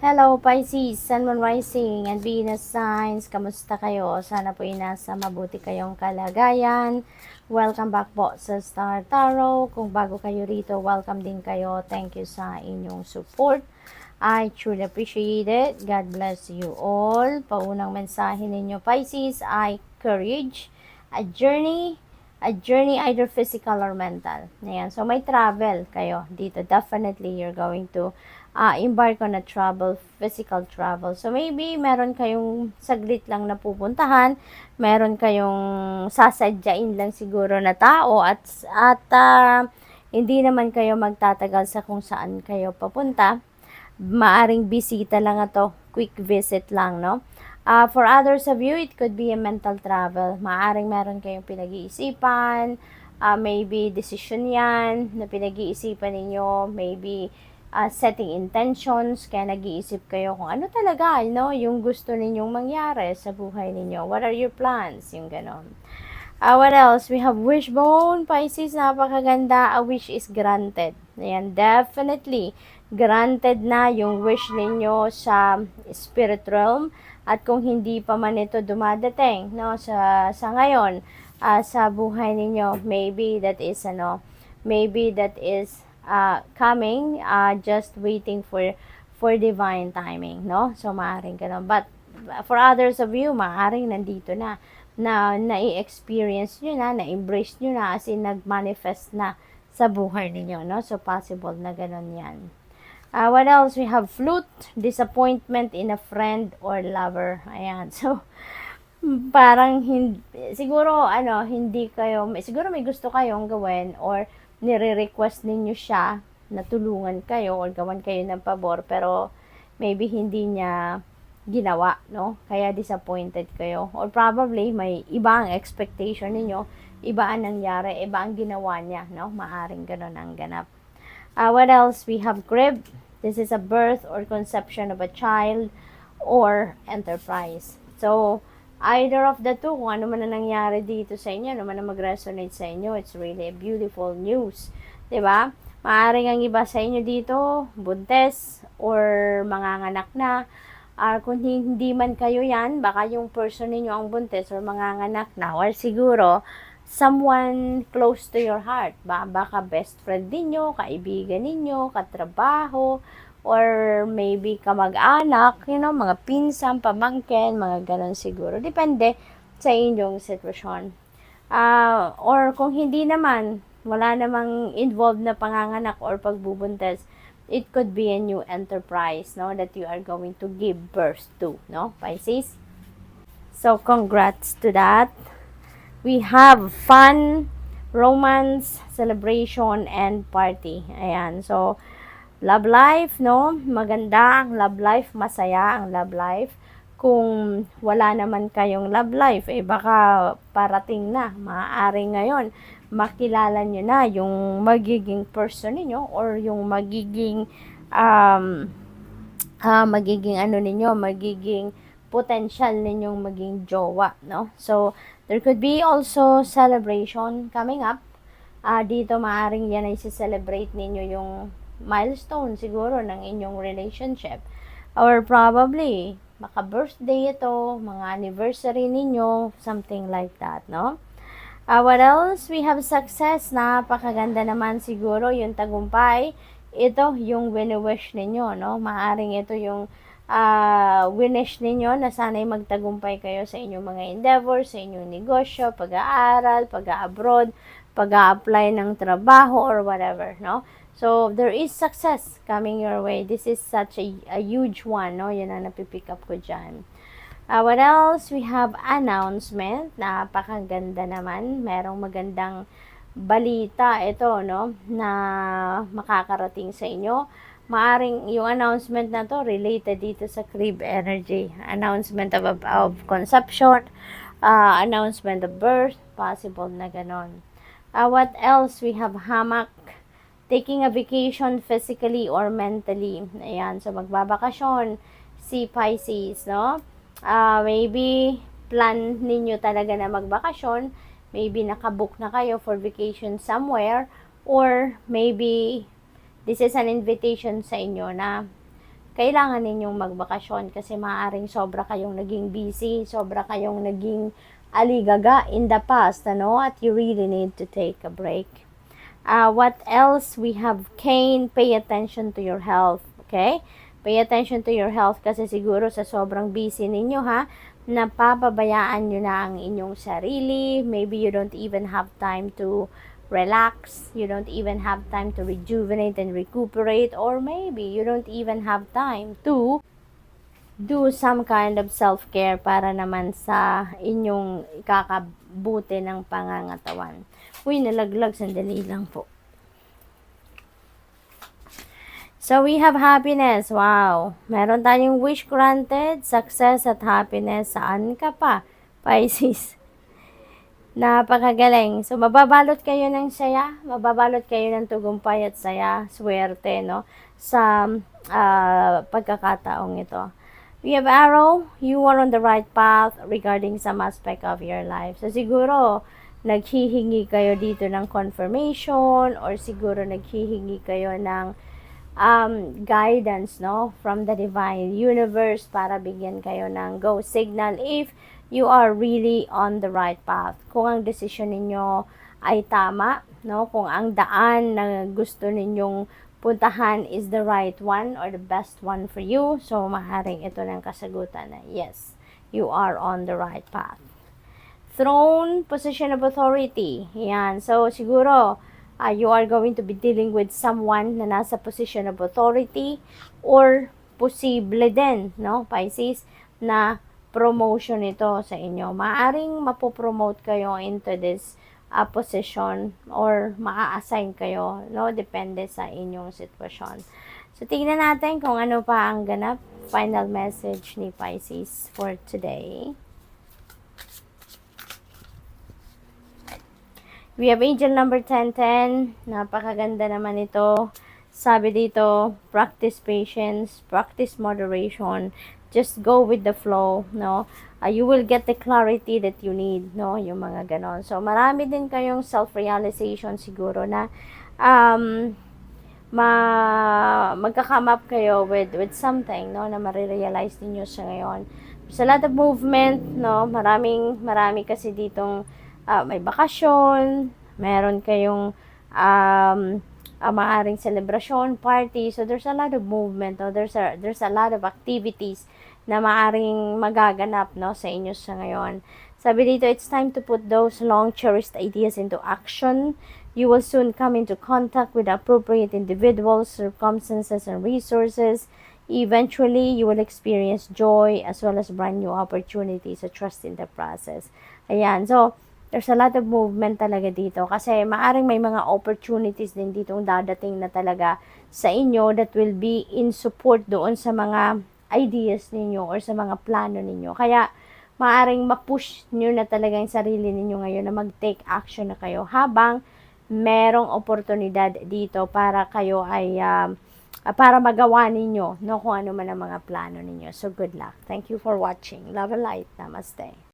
Hello Pisces, Sun, Moon, Rising, and Venus signs. Kamusta kayo? Sana po nasa mabuti kayong kalagayan. Welcome back po sa Star Tarot. Kung bago kayo rito, welcome din kayo. Thank you sa inyong support. I truly appreciate it. God bless you all. Paunang mensahe ninyo Pisces ay courage, a journey either physical or mental. Ayan. So, may travel kayo dito. Definitely, you're going to embark on a travel, physical travel. So, maybe meron kayong saglit lang na pupuntahan, meron kayong sasadyain lang siguro na tao at hindi naman kayo magtatagal sa kung saan kayo papunta. Maaring bisita lang ito, quick visit lang, no? For others of you, it could be a mental travel. Maaring meron kayong pinag-iisipan, maybe decision yan na pinag-iisipan ninyo, maybe setting intentions, kaya nag-iisip kayo kung ano talaga, yung gusto ninyong mangyari sa buhay ninyo. What are your plans? Yung ganon. What else? We have wishbone, Pisces, napakaganda. A wish is granted. Ayan, definitely. Granted na yung wish ninyo sa spirit realm. At kung hindi pa man ito dumadating, no, sa ngayon, sa buhay ninyo, maybe that is, coming, just waiting for divine timing, no? So, maaaring ganun. But, for others of you, maaaring nandito na na-experience nyo na-embrace nyo na, as in nag-manifest na sa buhay ninyo, no? So, possible na ganun yan. What else? We have flute, disappointment in a friend or lover. Ayan. So, parang siguro may gusto kayong gawin or nire-request ninyo siya na tulungan kayo or gawan kayo ng pabor, pero maybe hindi niya ginawa, no? Kaya disappointed kayo. Or probably may iba ang expectation ninyo, iba ang nangyari, iba ang ginawa niya, no? Maaring ganun ang ganap. What else? We have crib. This is a birth or conception of a child or enterprise. So, either of the two, kung ano man ang nangyari dito sa inyo, ano man ang mag-resonate sa inyo, it's really a beautiful news. Diba? Maaring ang iba sa inyo dito, buntes or manganganak na. Kung hindi man kayo yan, baka yung person ninyo ang buntes or manganganak na. Or siguro, someone close to your heart. Baka best friend ninyo, kaibigan ninyo, katrabaho, or maybe kamag-anak, mga pinsan, pamangkin, mga ganon siguro. Depende sa inyong sitwasyon. Or kung hindi naman, wala namang involved na panganganak or pagbubuntes, it could be a new enterprise, no, that you are going to give birth to, no, Pisces? So, congrats to that. We have fun, romance, celebration, and party. Ayan. So, love life, no? Maganda ang love life. Masaya ang love life. Kung wala naman kayong love life, baka parating na. Maaari ngayon, makilala nyo na yung magiging person ninyo or yung magiging magiging potential ninyong maging jowa, no? So, there could be also celebration coming up. Dito maaring yan ay celebrate ninyo yung milestone siguro ng inyong relationship. Or probably, maka-birthday ito, mga anniversary ninyo, something like that, no? What else? We have success. Napakaganda naman siguro yung tagumpay. Ito yung wini-wish ninyo, no? Maaring ito yung winish ninyo na sana'y magtagumpay kayo sa inyong mga endeavors, sa inyong negosyo, pag-aaral, pag-abroad, pag-a-apply ng trabaho or whatever, no? So, there is success coming your way. This is such a huge one, no? Yan ang napipick up ko dyan. What else? We have announcement. Napakaganda naman. Merong magandang balita ito, no? Na makakarating sa inyo. Maaring yung announcement na to related dito sa crib energy. Announcement of conception, announcement of birth, possible na ganon. What else? We have hammock, taking a vacation physically or mentally. Ayan, so magbabakasyon si Pisces, no? Maybe plan ninyo talaga na magbakasyon, maybe nakabook na kayo for vacation somewhere, or maybe this is an invitation sa inyo na kailangan ninyong magbakasyon kasi maaaring sobra kayong naging busy, sobra kayong naging aligaga in the past, ano, at you really need to take a break. What else we have, Cain, pay attention to your health, okay? Pay attention to your health kasi siguro sa sobrang busy ninyo ha, napapabayaan nyo na ang inyong sarili. Maybe you don't even have time to relax, you don't even have time to rejuvenate and recuperate, or maybe you don't even have time to do some kind of self-care para naman sa inyong ikakabuti ng pangangatawan. Uy, nalaglag, sandali lang po. So, we have happiness. Wow. Meron tayong wish granted, success at happiness. Saan ka pa, Pisces? Napakagaling. So, mababalot kayo ng saya, mababalot kayo ng tagumpay at saya, swerte, no? Sa pagkakataong ito. We have arrow, you are on the right path regarding some aspect of your life. So, siguro, naghihingi kayo dito ng confirmation or siguro naghihingi kayo ng guidance, no, from the divine universe para bigyan kayo ng go signal if you are really on the right path. Kung ang decision ninyo ay tama, no, kung ang daan na gusto ninyong puntahan is the right one or the best one for you, so maaaring ito ng kasagutan na yes, you are on the right path. Throne, position of authority. Yan. So, siguro, you are going to be dealing with someone na nasa position of authority or posible din, no, Pisces, na promotion ito sa inyo. Maaring mapopromote kayo into this position or maa-assign kayo, no, depende sa inyong sitwasyon. So, tingnan natin kung ano pa ang ganap. Final message ni Pisces for today. We have angel number 1010. Napakaganda naman ito. Sabi dito, practice patience, practice moderation. Just go with the flow, no? You will get the clarity that you need, no? Yung mga ganon. So, marami din kayong self-realization siguro na magka-come up kayo with something, no? Na marirealize ninyo sa ngayon. There's a lot of movement, no? Marami kasi ditong may bakasyon, meron kayong maaring celebration, party. So, there's a lot of movement, no? There's a lot of activities na maaring magaganap, no, sa inyo sa ngayon. Sabi dito, it's time to put those long-cherished ideas into action. You will soon come into contact with appropriate individuals, circumstances, and resources. Eventually, you will experience joy as well as brand new opportunities. So, trust in the process. Ayan. So, there's a lot of movement talaga dito kasi maaring may mga opportunities din ditong dadating na talaga sa inyo that will be in support doon sa mga ideas ninyo or sa mga plano ninyo. Kaya maaring ma-push nyo na talaga yung sarili ninyo ngayon na mag-take action na kayo habang merong oportunidad dito para kayo ay para magawa ninyo, no, kung ano man ang mga plano ninyo. So, good luck. Thank you for watching. Love and light. Namaste.